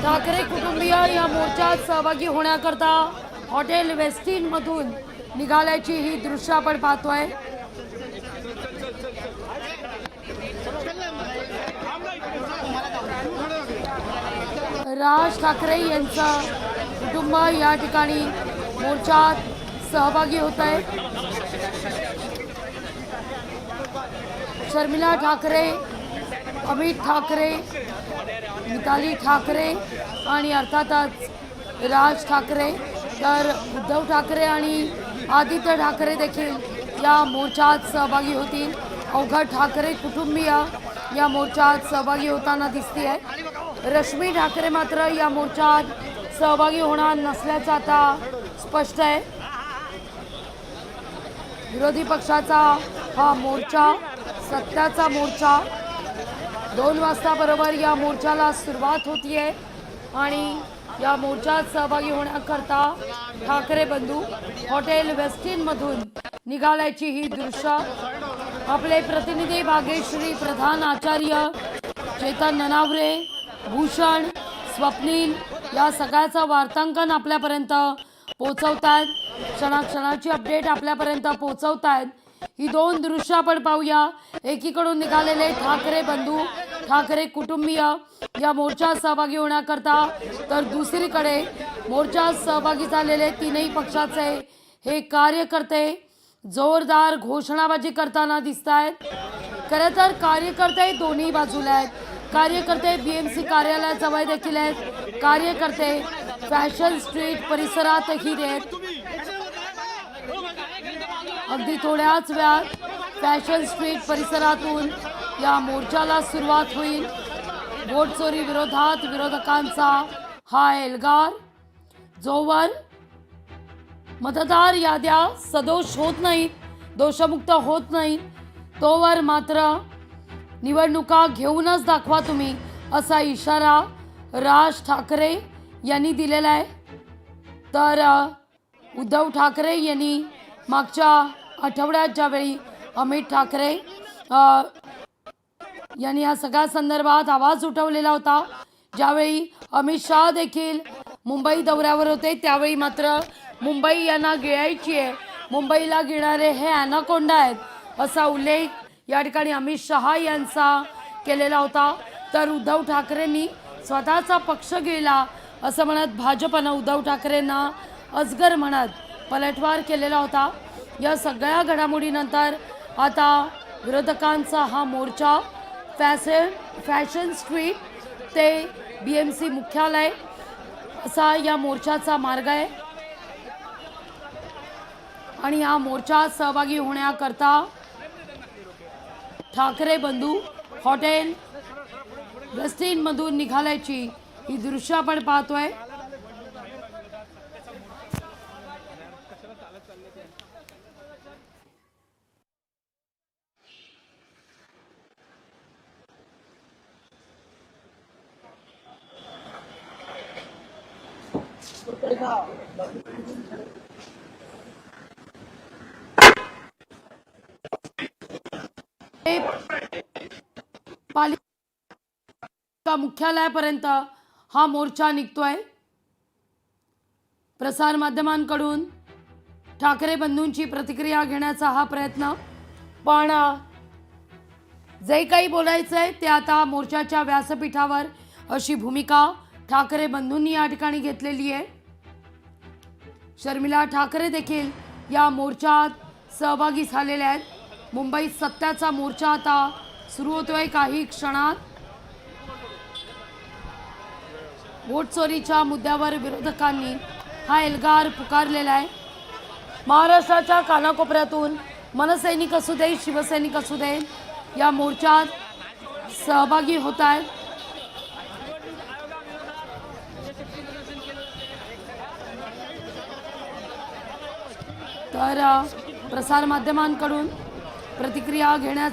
ठाकरे कुटुंबीय या मोर्चात सहभागी होण्याकरता हॉटेल वेस्टिन मधून निघाल्याची ही दृश्य आपण पाहतोय। राज ठाकरे यांचं कुटुंब या ठिकाणी मोर्चात सहभागी होत आहे। शर्मिला ठाकरे, अमित ठाकरे, मिताली ठाकरे आणि अर्थातच राज ठाकरे, तर उद्धव ठाकरे आणि आदित्य ठाकरे देखील या मोर्चात सहभागी होतील। अवघड ठाकरे कुटुंबीय या मोर्चात सहभागी होताना दिसते आहे। रश्मी ठाकरे मात्र या मोर्चात सहभागी होणार नसल्याचं आता स्पष्ट आहे। विरोधी पक्षाचा हा मोर्चा सत्याचा मोर्चा 2 वाजता बरोबर या मोर्चाला सुरुवात होतीये आणि या मोर्चात सहभागी होण्याकरता ठाकरे बंधू हॉटेल वेस्टिन मधून निघाल्याची ही दृश्य आपले प्रतिनिधी भाग्यश्री प्रधान, आचार्य, चेतन ननावरे, भूषण, स्वप्नील या सगळ्याचं वार्तांकन आपल्यापर्यंत पोहोचवतात। क्षणाक्षणाची अपडेट आपल्यापर्यंत पोहोचवतात। ही 2 दृश्य आपण पाहूया। एकीकडून निघालेले ठाकरे बंधू, ठाकरे कुटुंबीय या मोर्चात सहभागी होण्याकरता, तर दुसरीकडे मोर्चात सहभागी झालेले 3ही पक्षाचे हे कार्यकर्ते जोरदार घोषणाबाजी करताना दिसत आहेत। खरं तर कार्यकर्ते दोन्ही बाजूला आहेत। कार्यकर्ते बीएमसी कार्यालयाजवळ देखील आहेत, कार्यकर्ते फॅशन स्ट्रीट परिसरातही आहेत। अगदी थोड्याच वेळात फॅशन स्ट्रीट परिसरातून या मोर्चाला सुरुवात होईल। वोट चोरी विरोधात विरोधकांचा हा एल्गार, जोवर मतदार याद्या सदोष होत नाहीत, दोषमुक्त होत नाहीत, तोवर मात्र निवडणुका घेऊनच दाखवा तुम्ही, असा इशारा राज ठाकरे यांनी दिलेला आहे। तर उद्धव ठाकरे यांनी मागच्या आठवड्यात ज्यावेळी अमित ठाकरे यांनी या सगळ्या संदर्भात आवाज उठवलेला होता, ज्यावेळी अमित शहा देखील मुंबई दौऱ्यावर होते, त्यावेळी मात्र मुंबई यांना गिळायची आहे, मुंबईला गिळणारे हे ॲनाकोंडा आहेत असा उल्लेख या ठिकाणी अमित शहा यांचा केलेला होता। तर उद्धव ठाकरेंनी स्वतःचा पक्ष गिळला असं म्हणत भाजपनं उद्धव ठाकरेंना अजगर म्हणत पलटवार केलेला होता। या सगळ्या घडामोडीनंतर आता विरोधकांचा हा मोर्चा फॅशन स्ट्रीट ते बीएमसी मुख्यालय असा या मोर्चाचा मार्ग आहे आणि या मोर्चात सहभागी होण्याकरता ठाकरे बंधू हॉटेल वेस्टिन मधून निघाल्याची ही दृश्य आपण पाहतोय। पालिका मुख्यालयापर्यंत हा मोर्चा निघतोय। प्रसार माध्यमांकडून ठाकरे बंधूंची प्रतिक्रिया घेण्याचा हा प्रयत्न, पण जे काही बोलायचंय ते आता मोर्चाच्या व्यासपीठावर अशी भूमिका ठाकरे बंधूंनी या ठिकाणी घेतलेली आहे। शर्मिला ठाकरे देखील या मोर्चात सहभागी झालेल्या आहेत। मुंबईत सत्याचा मोर्चा आता सुरू होतोय काही क्षणात। वोट चोरीच्या मुद्द्यावर विरोधकांनी हा एल्गार पुकारलेला आहे। महाराष्ट्राच्या कानाकोपऱ्यातून मनसैनिक असू दे, शिवसैनिक असू दे, या मोर्चात सहभागी होत आहेत। तर प्रसार माध्यमांकडून प्रतिक्रिया घेण्यास